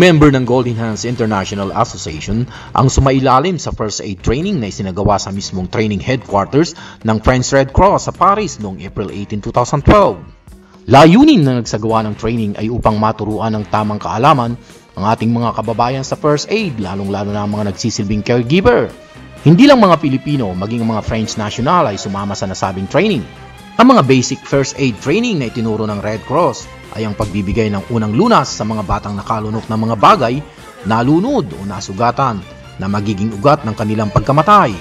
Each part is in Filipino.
member ng Golden Hands International Association ang sumailalim sa first aid training na isinagawa sa mismong training headquarters ng French Red Cross sa Paris noong April 18, 2012. Layunin na nagsagawa ng training ay upang maturuan ng tamang kaalaman ang ating mga kababayan sa first aid, lalong-lalo na ang mga nagsisilbing caregiver. Hindi lang mga Pilipino, maging ang mga French national ay sumama sa nasabing training. Ang mga basic first aid training na itinuro ng Red Cross ay ang pagbibigay ng unang lunas sa mga batang nakalunok ng mga bagay, nalunod o nasugatan na magiging ugat ng kanilang pagkamatay.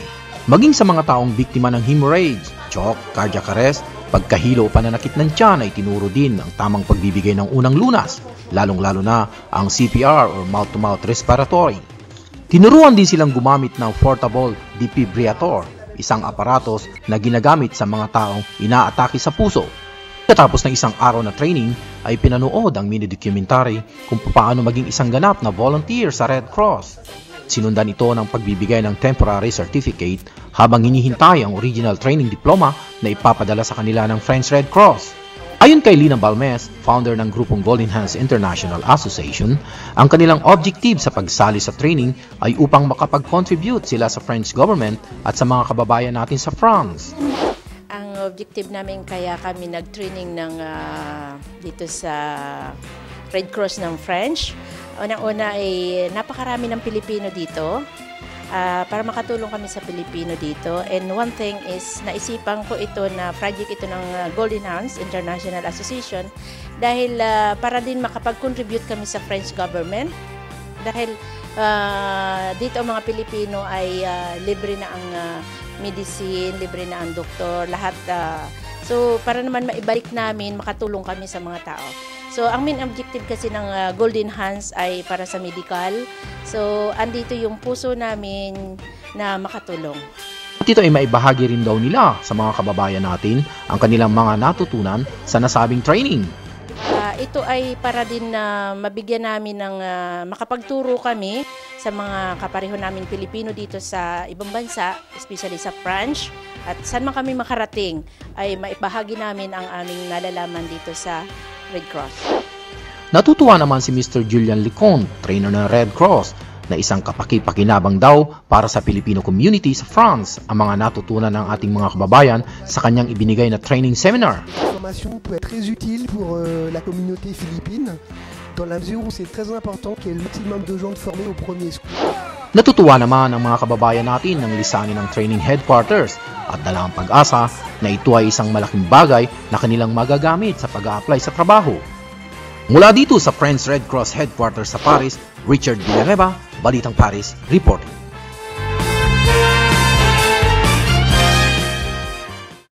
Maging sa mga taong biktima ng hemorrhage, shock, cardiac arrest, pagkahilo o pananakit ng tiyan ay tinuro din ang tamang pagbibigay ng unang lunas, lalong-lalo na ang CPR or mouth-to-mouth respiratory. Tinuruan din silang gumamit ng portable defibrillator, isang aparatos na ginagamit sa mga taong inaatake sa puso. Katapos ng isang araw na training ay pinanood ang mini-documentary kung paano maging isang ganap na volunteer sa Red Cross. Sinundan ito ng pagbibigay ng temporary certificate habang hinihintay ang original training diploma na ipapadala sa kanila ng French Red Cross. Ayon kay Lina Balmes, founder ng grupong Golden Hands International Association, ang kanilang objective sa pagsali sa training ay upang makapag-contribute sila sa French government at sa mga kababayan natin sa France. Ang objective namin kaya kami nag-training dito sa Red Cross ng French. Unang-una ay napakarami ng Pilipino dito para makatulong kami sa Pilipino dito. And one thing is naisipan ko ito na project ito ng Golden Hands International Association dahil para din makapag-contribute kami sa French government. Dahil dito ang mga Pilipino ay libre na ang medicine, libre na ang doktor, lahat. So, para naman maibalik namin, makatulong kami sa mga tao. So, ang main objective kasi ng Golden Hands ay para sa medical. So, andito yung puso namin na makatulong. Dito ay maibahagi rin daw nila sa mga kababayan natin ang kanilang mga natutunan sa nasabing training. Ito ay para din na mabigyan namin ng makapagturo kami sa mga kapareho namin Pilipino dito sa ibang bansa, especially sa France. At saan man kami makarating ay maibahagi namin ang aming nalalaman dito sa Red Cross. Natutuwa naman si Mr. Julian Licon, trainer ng Red Cross, na isang kapaki-pakinabang daw para sa Filipino community sa France ang mga natutunan ng ating mga kababayan sa kanyang ibinigay na training seminar. La formation peut être très utile pour la communauté philippine dans la mesure où c'est très important qu'il y ait le maximum de gens formés au premier secours. Natutuwa naman ang mga kababayan natin ng lisanin ng training headquarters at dala ang pag-asa na ito ay isang malaking bagay na kanilang magagamit sa pag-a-apply sa trabaho. Mula dito sa French Red Cross Headquarters sa Paris, Richard Villanueva, Balitang Paris, reporting.